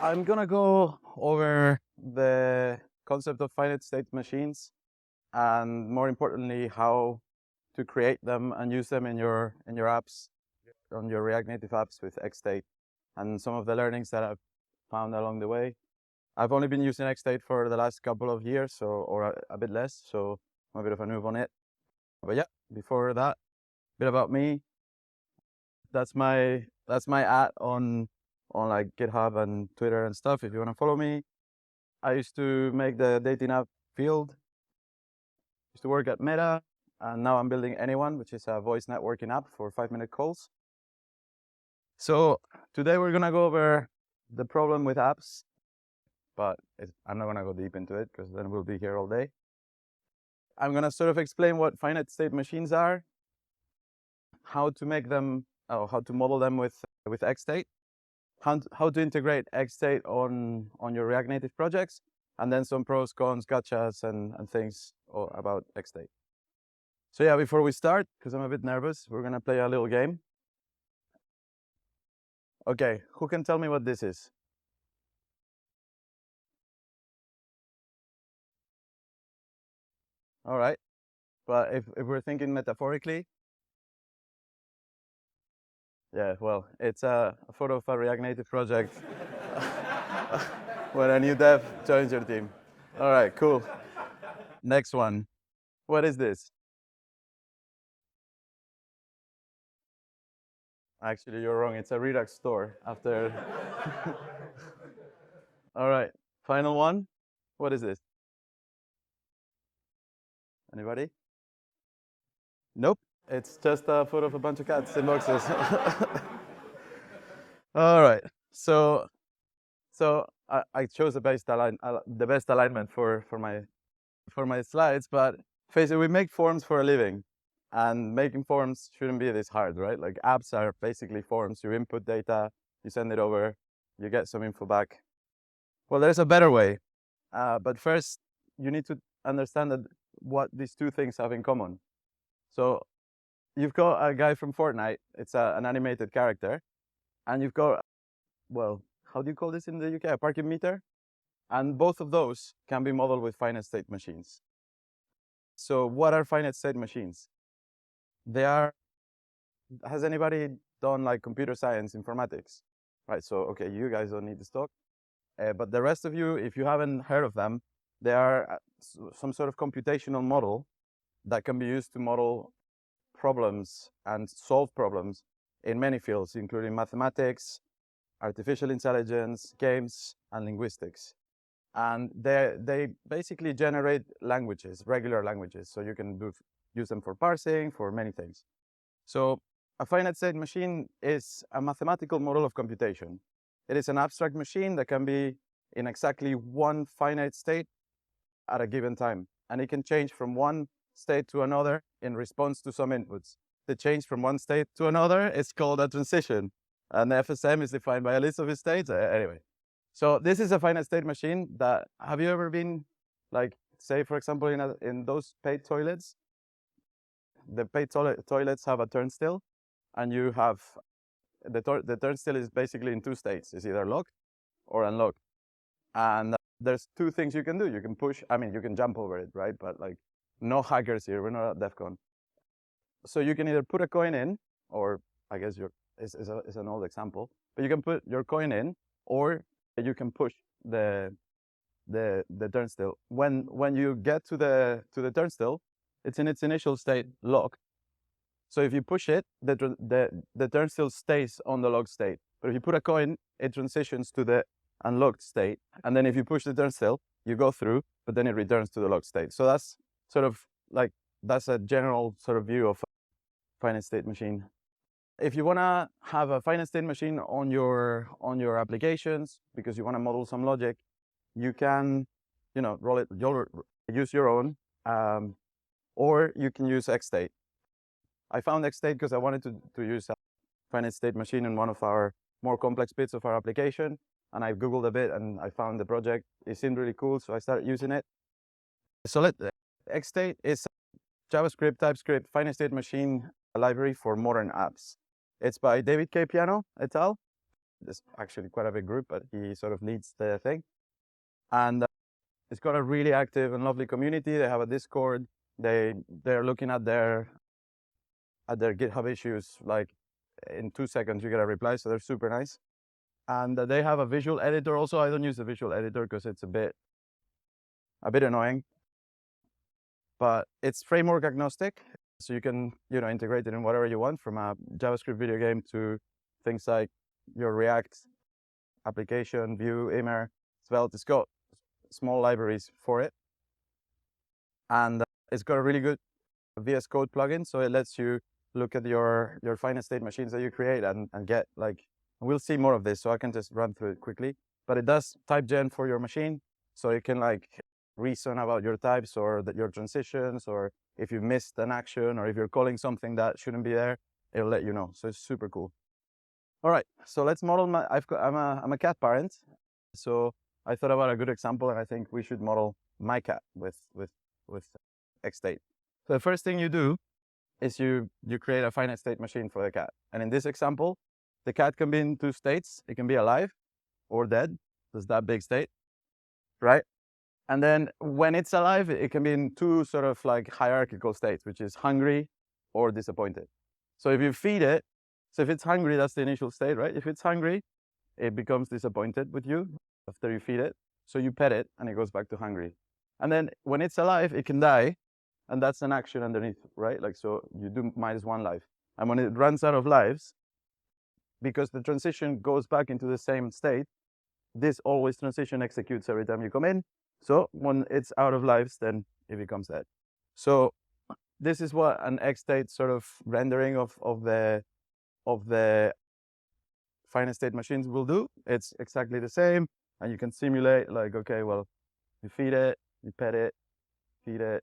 I'm gonna go over the concept of finite state machines, and more importantly, how to create them and use them in your apps, on your React Native apps with XState, and some of the learnings that I've found along the way. I've only been using XState for the last couple of years, so or a bit less, so I'm a bit of a noob on it. But yeah, before that, a bit about me. That's my at on like GitHub and Twitter and stuff. If you want to follow me, I used to make the dating app Field. Used to work at Meta, and now I'm building Anyone, which is a voice networking app for 5-minute calls. So today we're gonna go over the problem with apps, but I'm not gonna go deep into it because then we'll be here all day. I'm gonna sort of explain what finite state machines are, how to make them, how to model them with XState, how to integrate XState on your React Native projects, and then some pros, cons, gotchas, and things about XState. So yeah, before we start, because I'm a bit nervous, we're gonna play a little game. Okay, who can tell me what this is? All right, but if we're thinking metaphorically, yeah, well, it's a photo of a React Native project when a new dev joins your team. All right, cool. Next one. What is this? Actually, you're wrong. It's a redux store after. All right, final one. What is this? Anybody? Nope. It's just a photo of a bunch of cats in boxes. All right. So I chose the best alignment for my slides, but face it, we make forms for a living, and making forms shouldn't be this hard, right? Like apps are basically forms. You input data, you send it over, you get some info back. Well, there's a better way, but first you need to understand that what these two things have in common. So you've got a guy from Fortnite. It's an animated character, and you've got, well, how do you call this in the UK? A parking meter. And both of those can be modeled with finite state machines. So what are finite state machines? They are, has anybody done like computer science, informatics? Right, so, okay, you guys don't need this talk. But the rest of you, if you haven't heard of them, they are some sort of computational model that can be used to model problems and solve problems in many fields, including mathematics, artificial intelligence, games, and linguistics. And they basically generate languages, regular languages. So you can use them for parsing, for many things. So a finite state machine is a mathematical model of computation. It is an abstract machine that can be in exactly one finite state at a given time. And it can change from one state to another in response to some inputs. The change from one state to another is called a transition. And the FSM is defined by a list of its states. Anyway, so this is a finite state machine that, have you ever been, like, say, for example, in those paid toilets? The paid toilets have a turnstile, and you have, the turnstile is basically in two states. It's either locked or unlocked. And there's two things you can do. You can push, I mean, you can jump over it, right? But like, no hackers here, we're not at DEF CON. So you can either put a coin in, or I guess it's an old example, but you can put your coin in, or you can push the turnstile. When you get to the turnstile, it's in its initial state locked. So if you push it, the turnstile stays on the locked state. But if you put a coin, it transitions to the unlocked state. And then if you push the turnstile, you go through, but then it returns to the locked state. So that's sort of like, that's a general sort of view of a finite state machine. If you want to have a finite state machine on your applications because you want to model some logic, you can, use your own, or you can use XState. I found XState because I wanted to use a finite state machine in one of our more complex bits of our application, and I Googled a bit and I found the project. It seemed really cool, so I started using it. So XState is a JavaScript, TypeScript, finite state machine library for modern apps. It's by David K. Piano et al. It's actually quite a big group, but he sort of leads the thing. And it's got a really active and lovely community. They have a Discord. They're looking at their GitHub issues. Like in 2 seconds, you get a reply. So they're super nice. And they have a visual editor also. I don't use the visual editor because it's a bit annoying. But it's framework agnostic. So you can, integrate it in whatever you want, from a JavaScript video game to things like your React application, Vue, Immer, Svelte. It's got small libraries for it. And it's got a really good VS Code plugin. So it lets you look at your finite state machines that you create and get we'll see more of this. So I can just run through it quickly. But it does type gen for your machine. So it can reason about your types or your transitions, or if you missed an action, or if you're calling something that shouldn't be there, it'll let you know. So it's super cool. All right, so let's model I'm a cat parent. So I thought about a good example, and I think we should model my cat with XState. So the first thing you do is you create a finite state machine for the cat. And in this example, the cat can be in 2 states. It can be alive or dead. There's that big state, right? And then when it's alive, it can be in 2 sort of hierarchical states, which is hungry or disappointed. So if you feed it, so if it's hungry, that's the initial state, right? If it's hungry, it becomes disappointed with you after you feed it. So you pet it and it goes back to hungry. And then when it's alive, it can die. And that's an action underneath, right? So you do -1 life. And when it runs out of lives, because the transition goes back into the same state, this always transition executes every time you come in. So when it's out of lives, then it becomes dead. So this is what an XState sort of rendering of the finite state machines will do. It's exactly the same. And you can simulate okay, well, you feed it, you pet it, feed it,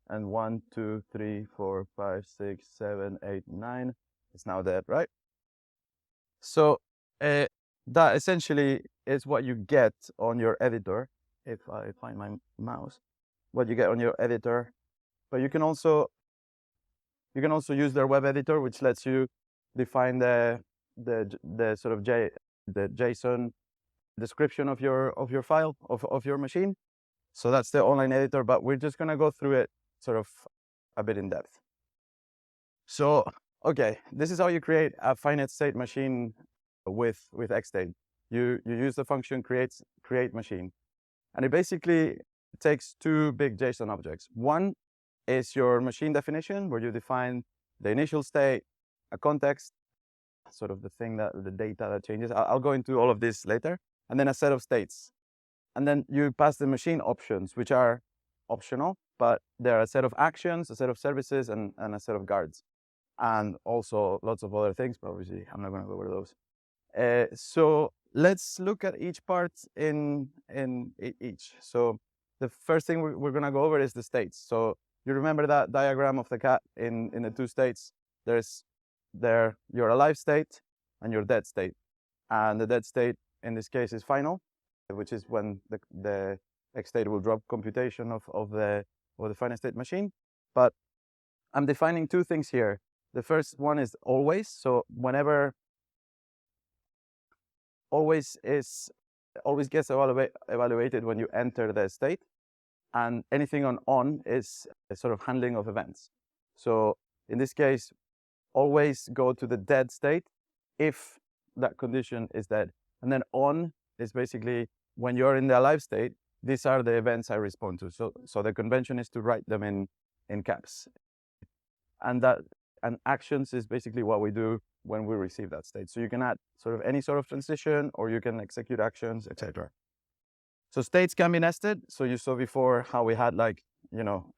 and 1, 2, 3, 4, 5, 6, 7, 8, 9. It's now dead, right? So that essentially is what you get on your editor. If I find my mouse, what you get on your editor. But you can also use their web editor, which lets you define the sort of the JSON description of your file of your machine. So that's the online editor, but we're just gonna go through it sort of a bit in depth. So okay, this is how you create a finite state machine with XState. You use the function create machine, and it basically takes 2 big JSON objects. One is your machine definition, where you define the initial state, a context, sort of the data that changes. I'll go into all of this later, and then a set of states. And then you pass the machine options, which are optional, but there are a set of actions, a set of services, and a set of guards, and also lots of other things, but obviously I'm not going to go over those. So let's look at each part in each. So the first thing we're going to go over is the states. So you remember that diagram of the cat in the 2 states? There's your alive state and your dead state. And the dead state in this case is final, which is when the XState will drop computation of the finite state machine. But I'm defining 2 things here. The first one is always. So whenever always gets evaluated when you enter the state, and anything on is a sort of handling of events. So in this case, always go to the dead state if that condition is dead. And then on is basically when you're in the alive state, these are the events I respond to. So the convention is to write them in caps. And actions is basically what we do when we receive that state. So you can add sort of any sort of transition, or you can execute actions, etc. So states can be nested. So you saw before how we had an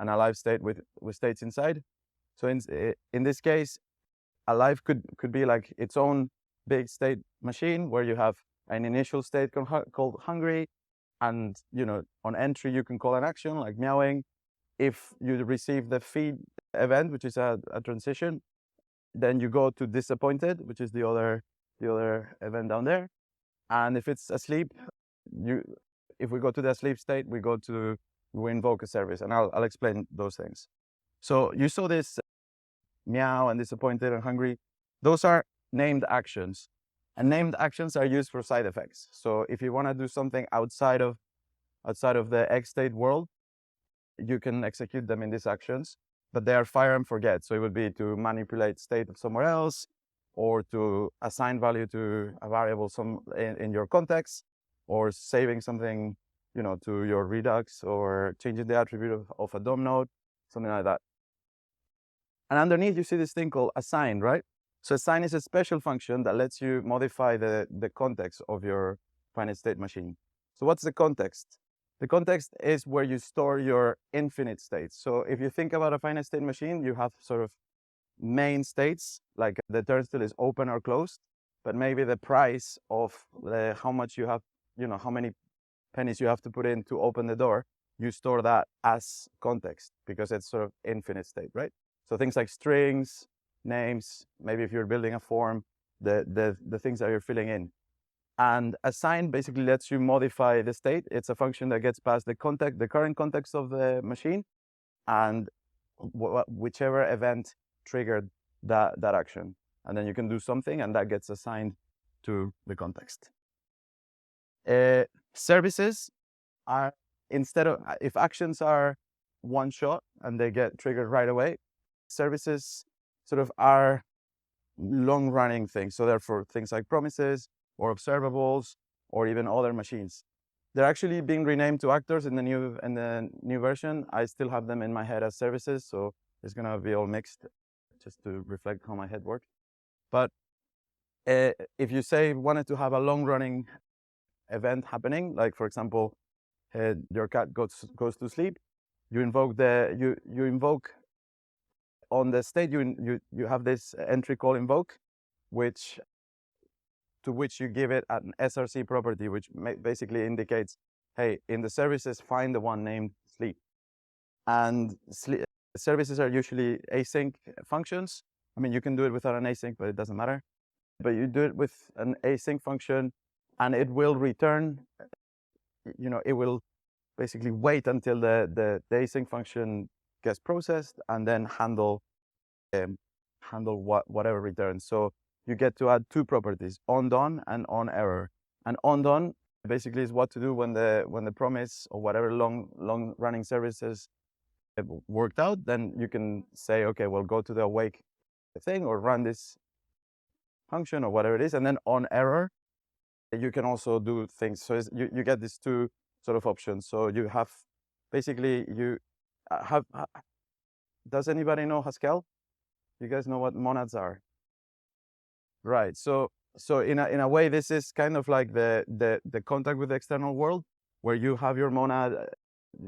alive state with states inside. So in this case, alive could be like its own big state machine, where you have an initial state called hungry, and on entry you can call an action like meowing. If you receive the feed event, which is a transition, then you go to disappointed, which is the other event down there. And if it's asleep, if we go to the asleep state, we invoke a service, and I'll explain those things. So you saw this meow and disappointed and hungry. Those are named actions. And named actions are used for side effects. So if you want to do something outside of the XState world, you can execute them in these actions, but they are fire and forget. So it would be to manipulate state of somewhere else, or to assign value to a variable in your context, or saving something, to your redux, or changing the attribute of a DOM node, something like that. And underneath, you see this thing called assign, right? So assign is a special function that lets you modify the context of your finite state machine. So what's the context? The context is where you store your infinite states. So if you think about a finite state machine, you have sort of main states, like the turnstile is open or closed, but maybe the price of how much you have, how many pennies you have to put in to open the door, you store that as context because it's sort of infinite state, right? So things like strings, names, maybe if you're building a form, the things that you're filling in. And assign basically lets you modify the state. It's a function that gets past the current context of the machine, and whichever event triggered that action. And then you can do something, and that gets assigned to the context. Services are, instead of, if actions are one shot and they get triggered right away, services sort of are long running things. So therefore things like promises or observables or even other machines. They're actually being renamed to actors in the new version. I still have them in my head as services, so it's gonna be all mixed just to reflect how my head works. But if you say wanted to have a long running event happening, like for example, your cat goes to sleep, you invoke you invoke on the state, you have this entry called invoke, to which you give it an src property, which basically indicates, hey, in the services, find the one named sleep. And services are usually async functions. I mean, you can do it without an async, but it doesn't matter. But you do it with an async function, and it will return, it will basically wait until the async function gets processed and then handle whatever returns. So you get to add two properties, on done and on error. And on done basically is what to do when the promise or whatever long running services worked out. Then you can say, okay, well, go to the awake thing or run this function or whatever it is. And then on error, you can also do things. So you get these two sort of options. So you have basically does anybody know Haskell? You guys know what monads are? Right. So in a way, this is kind of like the contact with the external world, where you have your monad,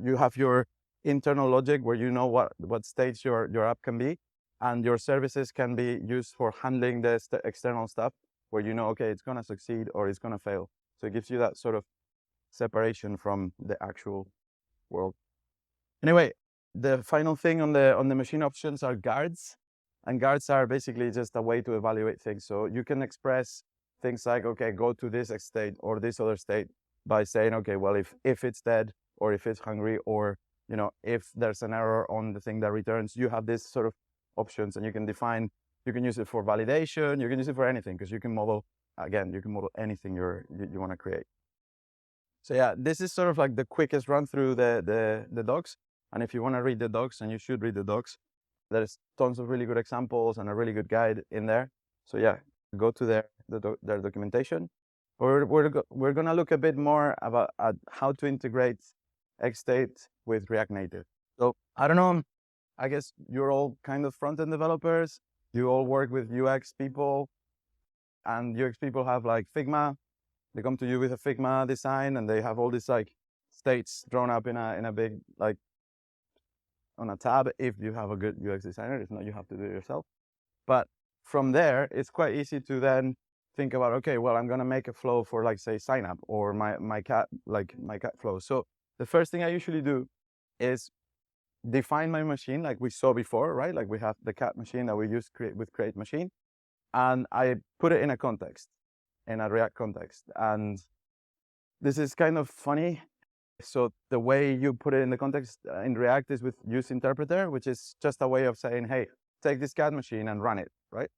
you have your internal logic where you know what stage your app can be, and your services can be used for handling the external stuff, where you know, okay, it's gonna succeed or it's gonna fail. So it gives you that sort of separation from the actual world. Anyway, the final thing on the machine options are guards. And guards are basically just a way to evaluate things. So you can express things like, okay, go to this state or this other state by saying, okay, well, if it's dead or if it's hungry, or, if there's an error on the thing that returns, you have this sort of options, and you can use it for validation, you can use it for anything, because you can model anything you want to create. So yeah, this is sort of like the quickest run through the docs. And if you want to read the docs, and you should read the docs, there's tons of really good examples and a really good guide in there. So yeah, go to their documentation. We're going to look a bit more about how to integrate XState with React Native. So I don't know, I guess you're all kind of front-end developers. You all work with UX people, and UX people have like Figma. They come to you with a Figma design, and they have all these like states drawn up in a big, like, on a tab if you have a good UX designer. If not, you have to do it yourself. But from there, it's quite easy to then think about, okay, well, I'm gonna make a flow for, like, say, sign up or my cat flow. So the first thing I usually do is define my machine, like we saw before, right? Like we have the cat machine that we use with create machine, and I put it in a context, in a React context. And this is kind of funny. So the way you put it in the context in React is with use interpreter, which is just a way of saying, hey, take this cat machine and run it, right?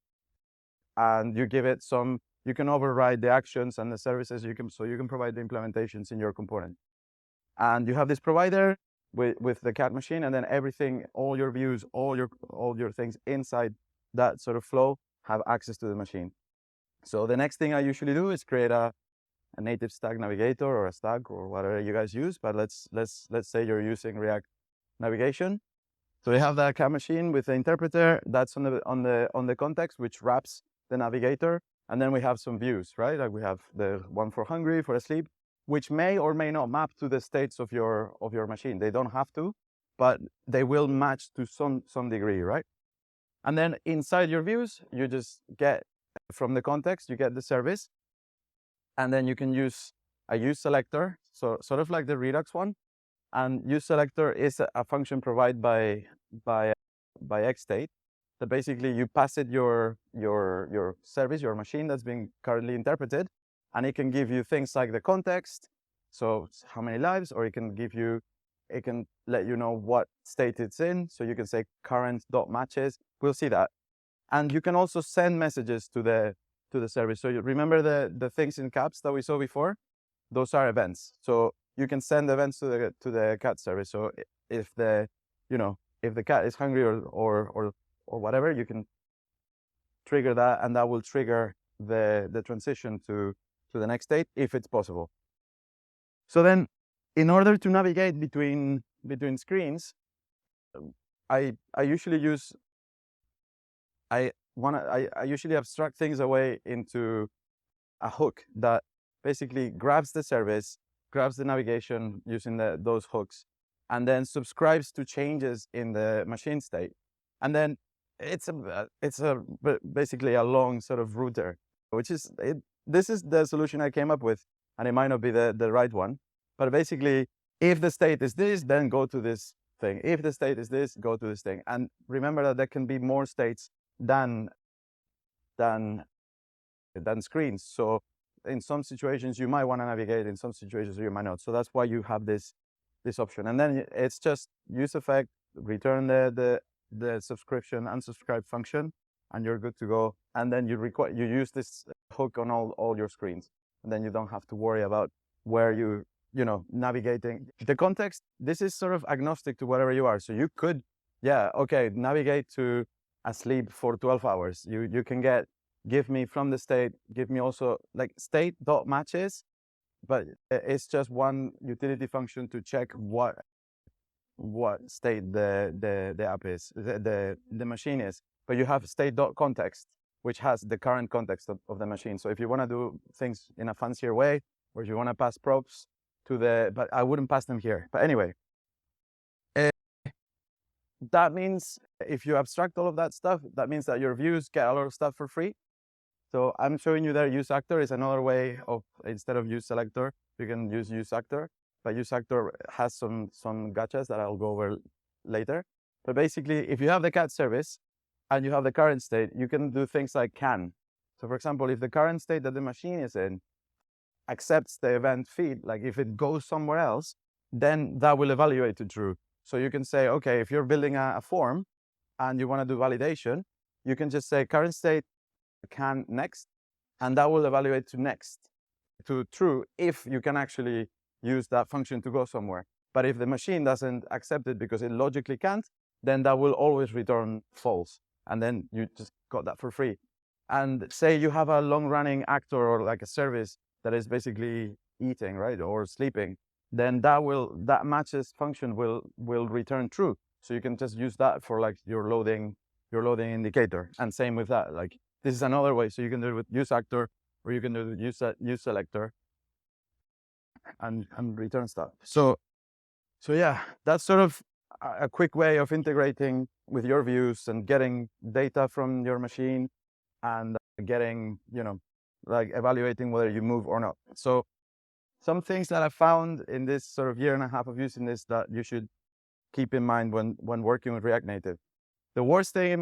And you give it some you can override the actions and the services. So you can provide the implementations in your component. And you have this provider with the cat machine, and then everything, all your views, all your things inside that sort of flow have access to the machine. So the next thing I usually do is create a native stack navigator or a stack or whatever you guys use. But let's say you're using React navigation. So we have that cat machine with the interpreter that's on the context, which wraps the navigator, and then we have some views, right? Like we have the one for hungry, for asleep, which may or may not map to the states of your machine. They don't have to, but they will match to some degree, right? And then inside your views, you just get from the context, you get the service, and then you can use a use selector, so sort of like the redux one. And use selector is a function provided by XState that basically you pass it your service, your machine that's being currently interpreted, and it can give you things like the context, so how many lives, or it can let you know what state it's in. So you can say current.matches. We'll see that. And you can also send messages to the service. So you remember the things in caps that we saw before? Those are events. So you can send events to the cat service. So if the cat is hungry or whatever, you can trigger that, and that will trigger the transition to the next state if it's possible. So then, in order to navigate between screens, I usually abstract things away into a hook that basically grabs the service, grabs the navigation using those hooks, and then subscribes to changes in the machine state. And then it's basically a long sort of router, which is this is the solution I came up with, and it might not be the right one, but basically, if the state is this, then go to this thing. If the state is this, go to this thing. And remember that there can be more states than screens. So in some situations you might want to navigate, in some situations you might not. So that's why you have this option. And then it's just use effect, return the subscription unsubscribe function, and you're good to go. And then you use this hook on all your screens, and then you don't have to worry about where you navigating the context. This is sort of agnostic to whatever you are. So you could, navigate to asleep for 12 hours. You can give me from the state, give me also like state.matches, but it's just one utility function to check what state the app is, the machine is. But you have state.context, which has the current context of the machine. So if you want to do things in a fancier way, or if you want to pass props but I wouldn't pass them here. But anyway, that means if you abstract all of that stuff, that means that your views get a lot of stuff for free. So I'm showing you there use actor is another way of, instead of use selector, you can use actor. But use actor has some gotchas that I'll go over later. But basically, if you have the cat service and you have the current state, you can do things like can. So for example, if the current state that the machine is in accepts the event feed, like if it goes somewhere else, then that will evaluate to true. So you can say, okay, if you're building a form and you want to do validation, you can just say current state can next, and that will evaluate to true if you can actually use that function to go somewhere. But if the machine doesn't accept it because it logically can't, then that will always return false. And then you just got that for free. And say you have a long-running actor or like a service that is basically eating, right, or sleeping, then that matches function will return true. So you can just use that for like your loading indicator. And same with that. Like this is another way. So you can do it with use actor, or you can do it with use selector, and return stuff. So yeah, that's sort of a quick way of integrating with your views and getting data from your machine and getting, like evaluating whether you move or not. So some things that I found in this sort of year and a half of using this that you should keep in mind when working with React Native. The worst thing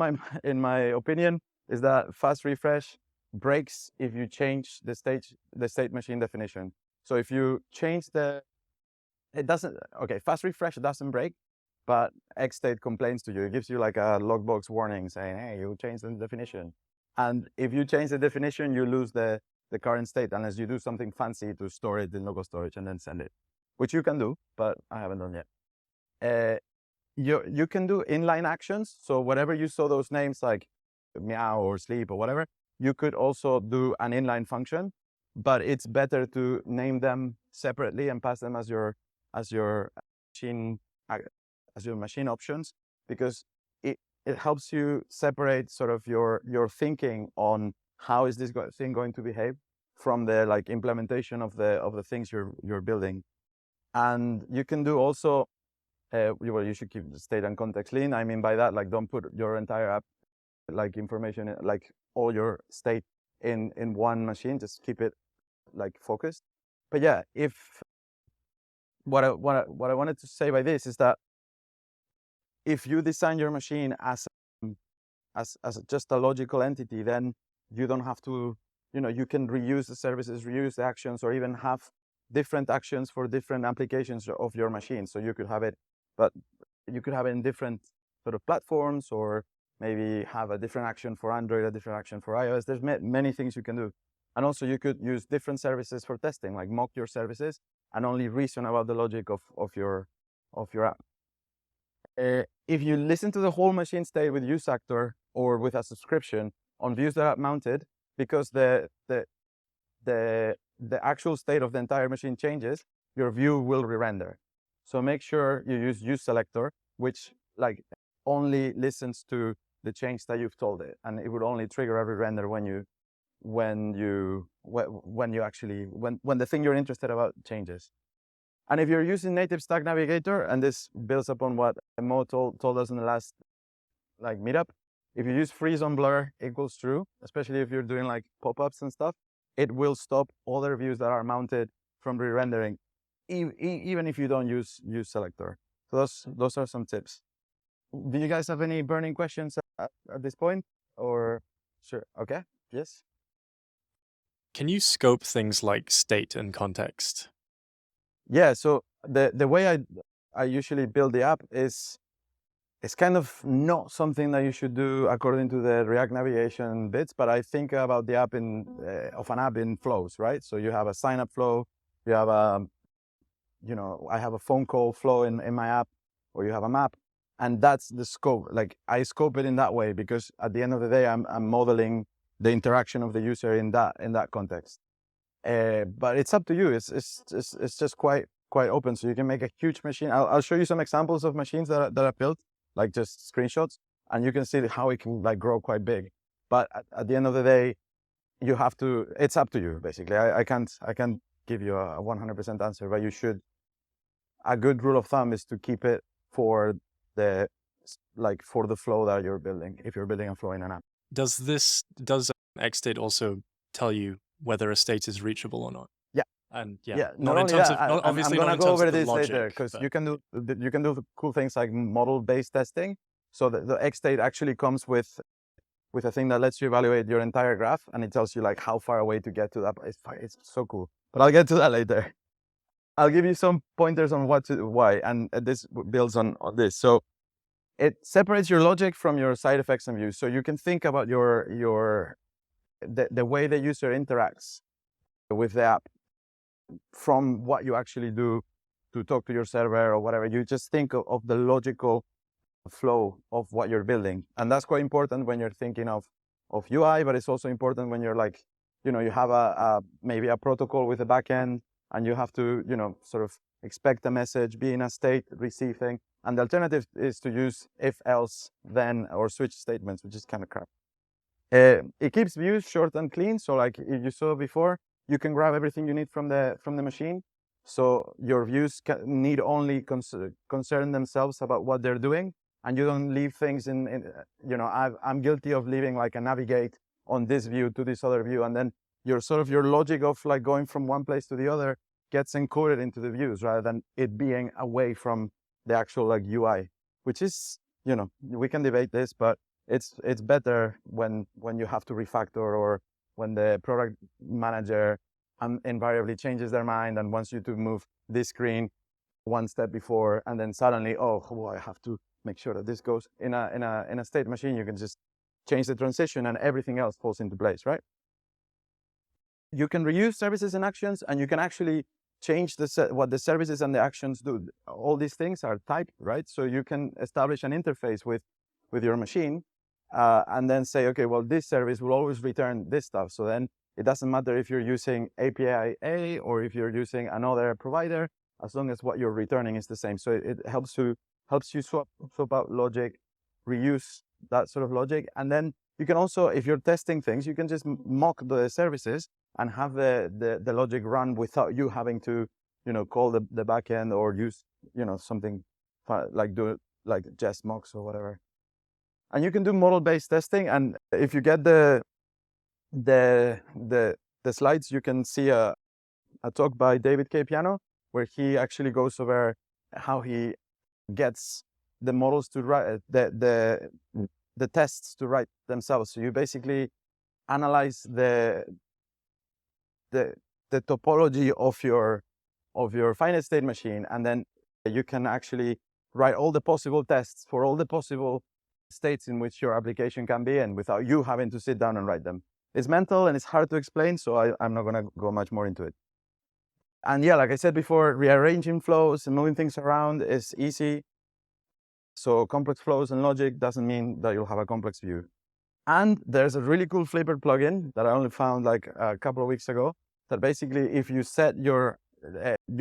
in my opinion is that fast refresh breaks if you change the state machine definition. So if you change fast refresh doesn't break, but XState complains to you. It gives you like a logbox warning saying, hey, you changed the definition. And if you change the definition, you lose the the current state unless you do something fancy to store it in local storage and then send it, which you can do, but I haven't done yet. You can do inline actions. So whatever you saw those names like meow or sleep or whatever, you could also do an inline function, but it's better to name them separately and pass them as your machine options, because it helps you separate sort of your thinking on how is this thing going to behave from the like implementation of the things you're building. And you can do also well, you should keep the state and context lean. I mean by that, like, don't put your entire app like information, like all your state in one machine. Just keep it like focused. But yeah, if what I wanted to say by this is that if you design your machine as just a logical entity, then you don't have to, you can reuse the services, reuse the actions, or even have different actions for different applications of your machine. So you could have it, but you could have it in different sort of platforms, or maybe have a different action for Android, a different action for iOS. There's many things you can do. And also you could use different services for testing, like mock your services and only reason about the logic of your app. If you listen to the whole machine state with use actor or with a subscription on views that are mounted, because the actual state of the entire machine changes, your view will re-render. So make sure you use selector, which like only listens to the change that you've told it, and it would only trigger every render when the thing you're interested about changes. And if you're using native stack navigator, and this builds upon what Mo told us in the last like meetup, if you use freeze on blur equals true, especially if you're doing like pop-ups and stuff, it will stop other views that are mounted from re-rendering, even if you don't use selector. So those are some tips. Do you guys have any burning questions at this point? Or sure, okay, yes. Can you scope things like state and context? Yeah, so the way I usually build the app is, it's kind of not something that you should do according to the React navigation bits, but I think about the app of an app in flows, right? So you have a sign up flow, you have a, I have a phone call flow in my app, or you have a map, and that's the scope. Like I scope it in that way because at the end of the day, I'm modeling the interaction of the user in that context. But it's up to you. It's just quite open. So you can make a huge machine. I'll show you some examples of machines that are built, like just screenshots, and you can see how it can like grow quite big. But at the end of the day, you have to. It's up to you, basically. I can't give you a 100% answer, but you should. A good rule of thumb is to keep it for the flow that you're building. If you're building a flow in an app. Does XState also tell you whether a state is reachable or not? Yeah. And not only that, I'm gonna go over this later, because you can do cool things like model-based testing. So the XState actually comes with a thing that lets you evaluate your entire graph, and it tells you like how far away to get to that. It's so cool. But I'll get to that later. I'll give you some pointers on why, and this builds on this. So it separates your logic from your side effects and views. So you can think about the way the user interacts with the app from what you actually do to talk to your server or whatever. You just think of the logical flow of what you're building. And that's quite important when you're thinking of UI, but it's also important when you're like, you have maybe a protocol with a backend, and you have to, sort of expect a message, be in a state, receive thing. And the alternative is to use if, else, then, or switch statements, which is kind of crap. It keeps views short and clean. So like you saw before, you can grab everything you need from the machine. So your views need only concern themselves about what they're doing, and you don't leave things I'm guilty of leaving like a navigate on this view to this other view, and then your logic of like going from one place to the other gets encoded into the views rather than it being away from the actual like UI, which is, we can debate this, but it's better when you have to refactor, or when the product manager invariably changes their mind and wants you to move this screen one step before, and then suddenly, I have to make sure that this goes in a state machine. You can just change the transition and everything else falls into place, right? you can reuse services and actions, and you can actually change what the services and the actions do. All these things are typed, right? So you can establish an interface with your machine, and then say, okay, well, this service will always return this stuff. So then it doesn't matter if you're using API A or if you're using another provider, as long as what you're returning is the same. So it helps you swap out logic, reuse that sort of logic. And then you can also, if you're testing things, you can just mock the services and have the logic run without you having to, call the backend or use, something like just mocks or whatever. And you can do model-based testing. And if you get the slides, you can see a talk by David K. Piano, where he actually goes over how he gets the models to write the tests to write themselves. So you basically analyze the topology of your finite state machine, and then you can actually write all the possible tests for all the possible states in which your application can be in without you having to sit down and write them. It's mental and it's hard to explain, so I'm not going to go much more into it. And yeah, like I said before, rearranging flows and moving things around is easy. So complex flows and logic doesn't mean that you'll have a complex view. And there's a really cool Flipper plugin that I only found like a couple of weeks ago, that basically if you set you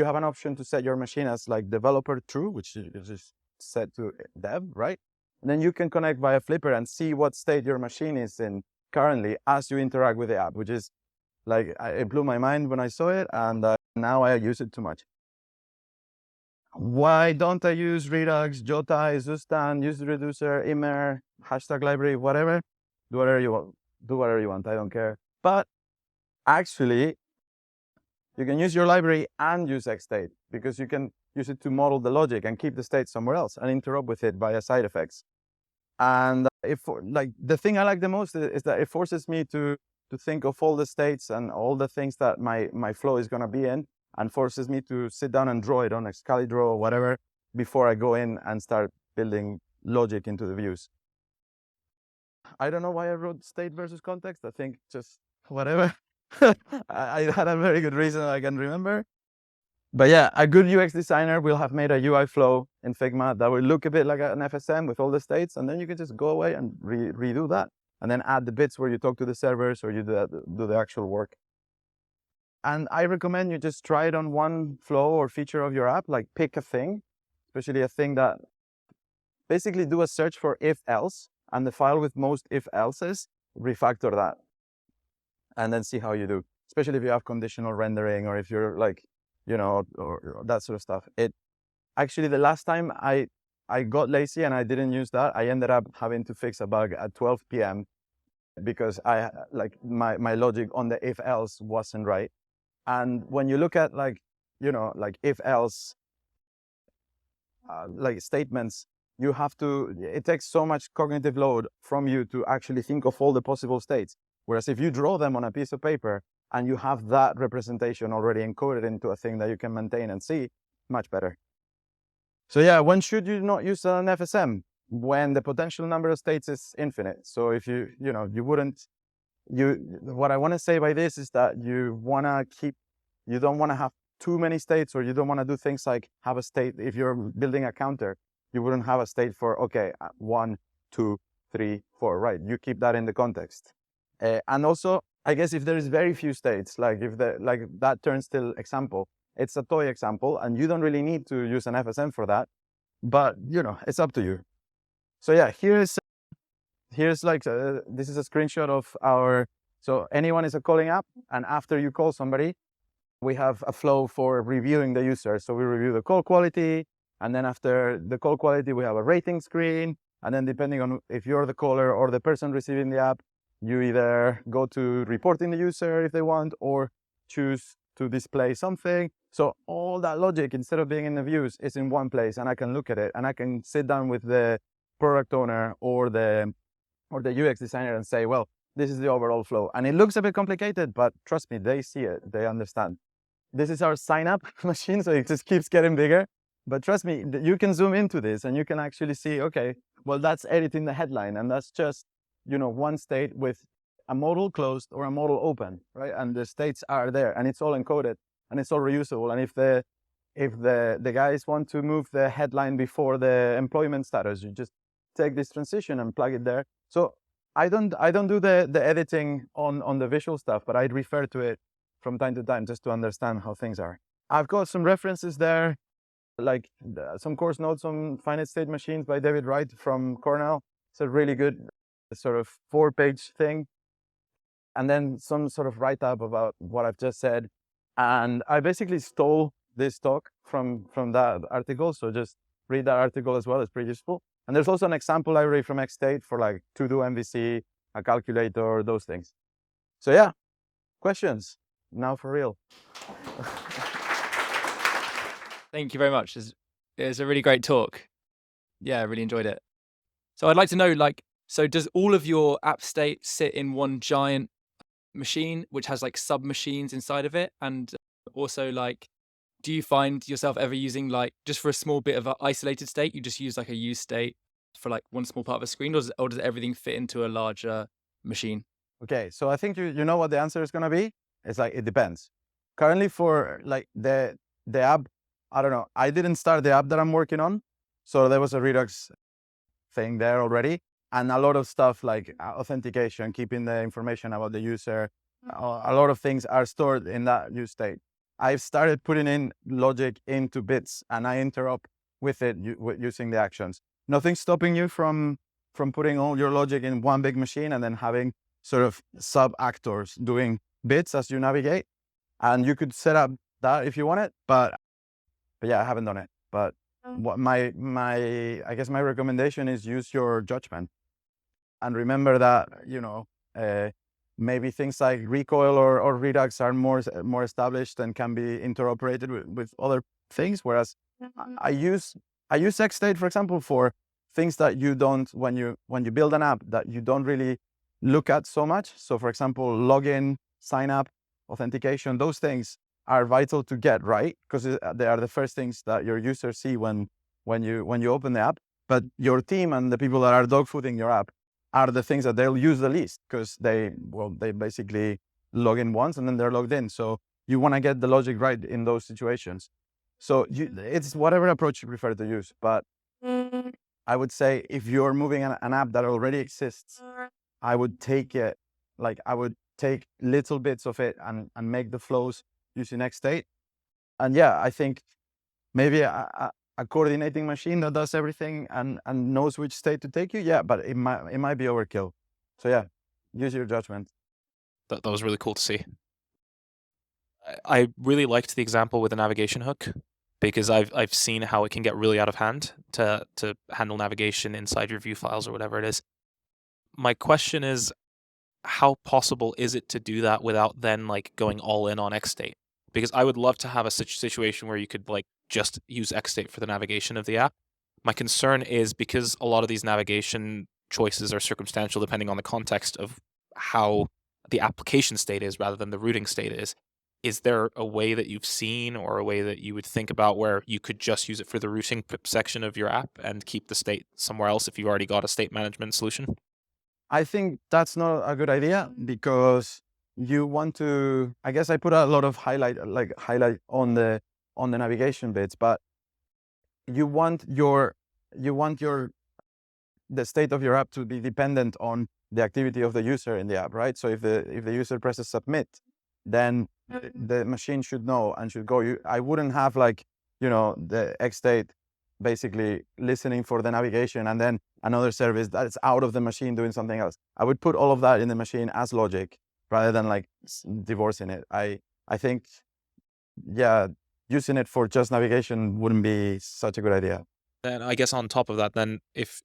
have an option to set your machine as like developer true, which is set to dev, right? And then you can connect via Flipper and see what state your machine is in currently as you interact with the app, which is like, it blew my mind when I saw it, and now I use it too much. Why don't I use Redux, Jotai, Zustan, use the reducer, immer, hashtag library, whatever? Do whatever you want. Do whatever you want. I don't care. But actually, you can use your library and use XState, because you can use it to model the logic and keep the state somewhere else and interrupt with it via side effects. And the thing I like the most is that it forces me to think of all the states and all the things that my flow is going to be in, and forces me to sit down and draw it on Excalidraw or whatever before I go in and start building logic into the views. I don't know why I wrote state versus context. I think just whatever. I had a very good reason I can remember. But yeah, a good UX designer will have made a UI flow in Figma that will look a bit like an FSM with all the states, and then you can just go away and redo that, and then add the bits where you talk to the servers or you do the actual work. And I recommend you just try it on one flow or feature of your app, like pick a thing, especially a thing that basically do a search for if else, and the file with most if else's, refactor that, and then see how you do, especially if you have conditional rendering or if you're like, or that sort of stuff. Actually, the last time I got lazy and I didn't use that, I ended up having to fix a bug at 12 p.m. because my logic on the if else wasn't right. And when you look at if else statements, it takes so much cognitive load from you to actually think of all the possible states. Whereas if you draw them on a piece of paper and you have that representation already encoded into a thing that you can maintain and see, much better. So yeah, when should you not use an FSM? When the potential number of states is infinite. So if what I want to say by this is that you don't want to have too many states, or you don't want to do things like have a state. If you're building a counter, you wouldn't have a state for, okay, 1, 2, 3, 4, right? You keep that in the context. And also, I guess if there is very few states, like if that turnstile example, it's a toy example, and you don't really need to use an FSM for that, but it's up to you. So yeah, here's this is a screenshot of so anyone is a calling app, and after you call somebody, we have a flow for reviewing the user. So we review the call quality, and then after the call quality, we have a rating screen, and then depending on if you're the caller or the person receiving the app, you either go to reporting the user if they want, or choose to display something. So all that logic, instead of being in the views, is in one place, and I can look at it, and I can sit down with the product owner or the UX designer and say, well, this is the overall flow. And it looks a bit complicated, but trust me, they see it, they understand. This is our sign up machine, so it just keeps getting bigger. But trust me, you can zoom into this and you can actually see, okay, well, that's editing the headline, and that's just, one state with a model closed or a model open, right? And the states are there, and it's all encoded, and it's all reusable. And if the guys want to move the headline before the employment status, you just take this transition and plug it there. So I don't do the editing on the visual stuff, but I refer to it from time to time just to understand how things are. I've got some references there, like some course notes on finite state machines by David Wright from Cornell. It's a really good sort of 4-page thing. And then some sort of write-up about what I've just said. And I basically stole this talk from that article. So just read that article as well. It's pretty useful. And there's also an example library from XState for like to-do MVC, a calculator, those things. So yeah, questions now for real. Thank you very much. It's a really great talk. Yeah, I really enjoyed it. So I'd like to know, like, so does all of your app state sit in one giant machine, which has like sub-machines inside of it? And also, like, do you find yourself ever using, like, just for a small bit of an isolated state, you just use like a use state for like one small part of a screen, or does everything fit into a larger machine? Okay, so I think you know what the answer is going to be. It's like, it depends. Currently for like the app, I don't know. I didn't start the app that I'm working on. So there was a Redux thing there already. And a lot of stuff like authentication, keeping the information about the user, a lot of things are stored in that use state. I've started putting in logic into bits, and I interrupt with it using the actions. Nothing's stopping you from putting all your logic in one big machine and then having sort of sub actors doing bits as you navigate. And you could set up that if you want it, but yeah, I haven't done it. But what I guess my recommendation is use your judgment, and remember that, you know, maybe things like recoil or redux are more established and can be interoperated with other things. Whereas I use XState, for example, for things that you don't, when you build an app that you don't really look at so much. So for example, login, sign up, authentication, those things are vital to get right, because they are the first things that your users see when you open the app. But your team and the people that are dogfooding your app are the things that they'll use the least, because they basically log in once and then they're logged in. So you want to get the logic right in those situations. So it's whatever approach you prefer to use. But I would say if you're moving an app that already exists, I would take it, like I would take little bits of it and make the flows using XState. And yeah, I think maybe a coordinating machine that does everything and knows which state to take you. Yeah, but it might be overkill. So yeah, use your judgment. That was really cool to see. I really liked the example with the navigation hook, because I've seen how it can get really out of hand to handle navigation inside your view files or whatever it is. My question is, how possible is it to do that without then like going all in on XState? Because I would love to have a situation where you could like just use XState for the navigation of the app. My concern is, because a lot of these navigation choices are circumstantial depending on the context of how the application state is rather than the routing state is there a way that you've seen or a way that you would think about where you could just use it for the routing section of your app and keep the state somewhere else if you already got a state management solution? I think that's not a good idea, because you want to, I guess I put a lot of highlight on the navigation bits, but you want the state of your app to be dependent on the activity of the user in the app, right? So if the user presses submit, then the machine should know and should go. I wouldn't have like, you know, the XState basically listening for the navigation and then another service that's out of the machine doing something else. I would put all of that in the machine as logic rather than like divorcing it. I think, yeah, using it for just navigation wouldn't be such a good idea. And I guess on top of that, then if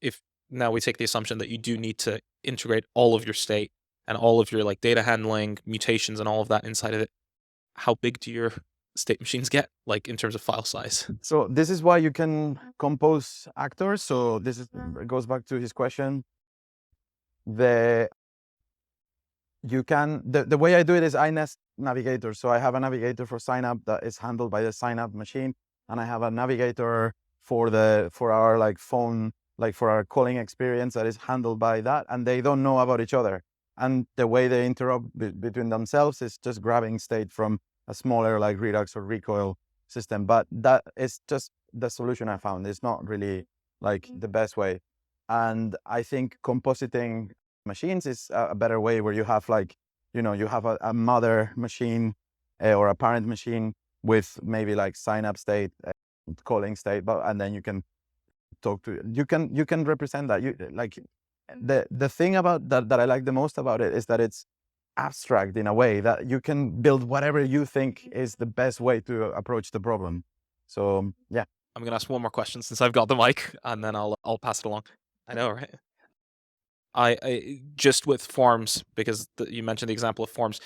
now we take the assumption that you do need to integrate all of your state and all of your like data handling, mutations and all of that inside of it, how big do your state machines get, like in terms of file size? So this is why you can compose actors. So this goes back to his question. The way I do it is I nest navigators. So I have a navigator for sign up that is handled by the sign up machine, and I have a navigator for our like phone, like for our calling experience, that is handled by that, and they don't know about each other. and the way they interrupt between themselves is just grabbing state from a smaller like redux or recoil system. But that is just the solution I found. It's not really like the best way. And I think compositing machines is a better way, where you have like, you know, you have a mother machine or a parent machine with maybe like sign up state, calling state, but and then you can talk to, you can represent that. You like the thing about that I like the most about it is that it's abstract in a way that you can build whatever you think is the best way to approach the problem. So yeah. I'm gonna ask one more question since I've got the mic, and then I'll pass it along. I know, right? I just with forms, because you mentioned the example of forms.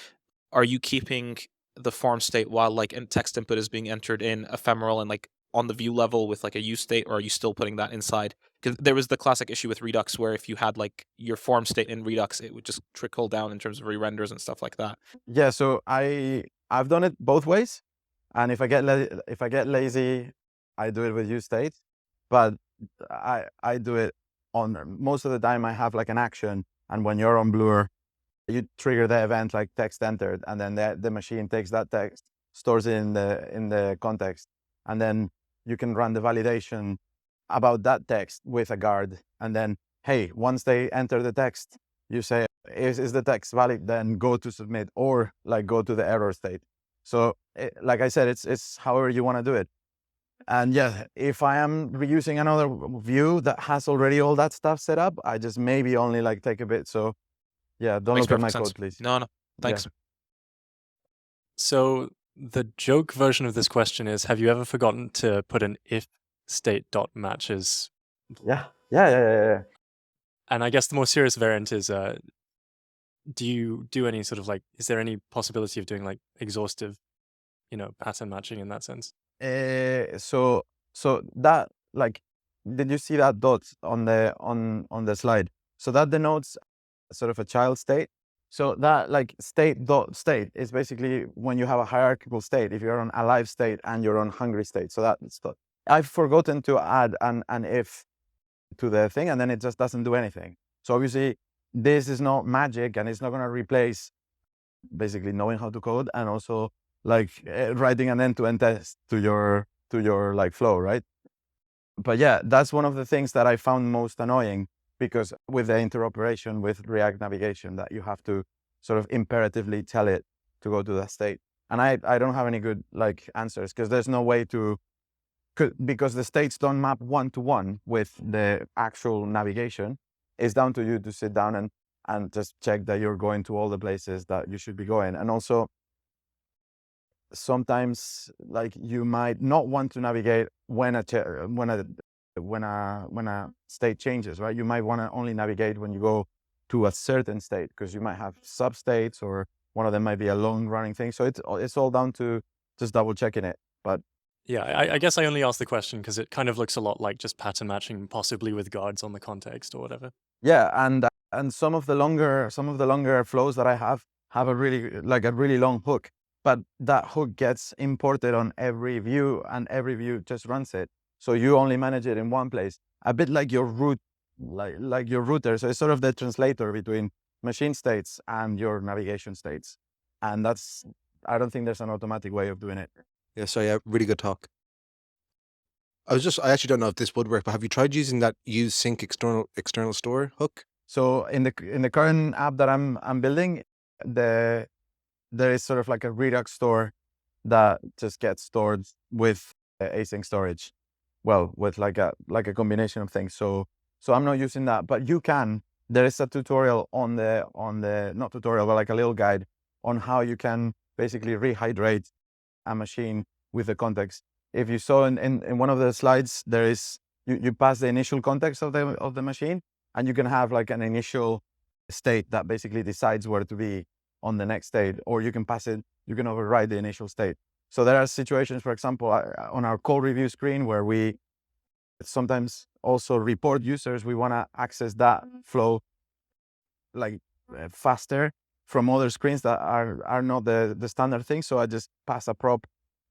Are you keeping the form state while like text input is being entered in ephemeral and like on the view level with like a use state, or are you still putting that inside? Because there was the classic issue with Redux where if you had like your form state in Redux, it would just trickle down in terms of re-renders and stuff like that. Yeah, so I've done it both ways, and if I get lazy, I do it with use state, but I do it on most of the time. I have like an action, and when you're on Blur, you trigger the event like text entered, and then the machine takes that text, stores it in the context, and then you can run the validation about that text with a guard. And then, hey, once they enter the text, you say, is the text valid? Then go to submit, or like go to the error state. So like I said, it's however you want to do it. And yeah, if I am reusing another view that has already all that stuff set up, I just maybe only like take a bit. So yeah, don't Makes look at my perfect sense. code, please. No, thanks. Yeah. So the joke version of this question is, have you ever forgotten to put an if state dot matches? Yeah. And I guess the more serious variant is, do you do any sort of like, is there any possibility of doing like exhaustive, pattern matching in that sense? So that, like, did you see that dot on the slide? So that denotes sort of a child state. So that like state dot state is basically when you have a hierarchical state, if you're on alive state and you're on hungry state. So that's dot. I've forgotten to add an if to the thing, and then it just doesn't do anything. So obviously this is not magic, and it's not going to replace basically knowing how to code and also like writing an end-to-end test to your like flow, right? But yeah, that's one of the things that I found most annoying, because with the interoperation with React navigation, that you have to sort of imperatively tell it to go to that state. And I don't have any good like answers, because there's no way to, because the states don't map one-to-one with the actual navigation. It's down to you to sit down and just check that you're going to all the places that you should be going. And also sometimes like you might not want to navigate when a state changes, right? You might want to only navigate when you go to a certain state, because you might have substates, or one of them might be a long running thing. So it's all down to just double checking it. But yeah, I guess I only asked the question because it kind of looks a lot like just pattern matching, possibly with guards on the context or whatever. Yeah, and some of the longer flows that I have a really long hook, but that hook gets imported on every view, and every view just runs it. So you only manage it in one place, a bit like your root, like your router. So it's sort of the translator between machine states and your navigation states. And I don't think there's an automatic way of doing it. Yeah, so yeah, really good talk. I actually don't know if this would work, but have you tried using that use sync external store hook? So in the current app that I'm building, there is sort of like a Redux store that just gets stored with async storage. Well, with like a combination of things. So I'm not using that, but you can. There is a tutorial on the not tutorial, but like a little guide on how you can basically rehydrate a machine with the context. If you saw in one of the slides, there is you pass the initial context of the machine, and you can have like an initial state that basically decides where to be on the next state, or you can pass it, you can override the initial state. So there are situations, for example, on our code review screen, where we sometimes also report users. We want to access that flow like faster from other screens that are not the standard thing. So I just pass a prop.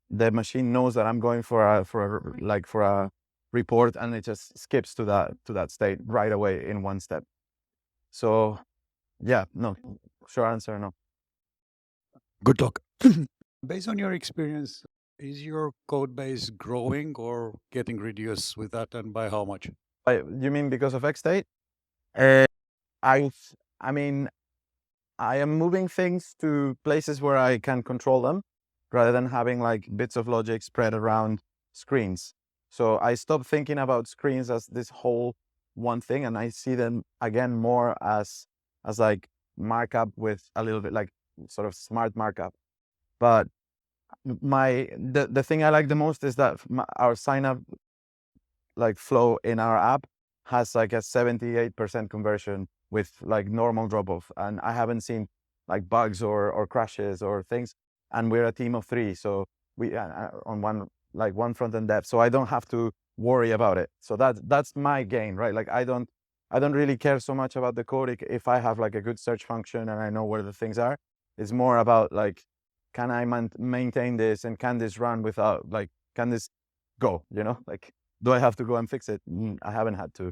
The machine knows that I'm going for a report, and it just skips to that state right away in one step. So Yeah, no. Short answer, no. Good talk. Based on your experience, is your code base growing or getting reduced with that, and by how much? You mean because of XState? I mean, I am moving things to places where I can control them rather than having like bits of logic spread around screens. So I stopped thinking about screens as this whole one thing, and I see them again more as like markup with a little bit like sort of smart markup. But the thing I like the most is that our sign up like flow in our app has like a 78% conversion with like normal drop off, and I haven't seen like bugs or crashes or things. And we're a team of 3, so we on one front end dev, so I don't have to worry about it. So that's my gain, right? Like I don't really care so much about the code if I have like a good search function and I know where the things are. It's more about like, can I maintain this, and can this run without like, can this go, like, do I have to go and fix it? I haven't had to.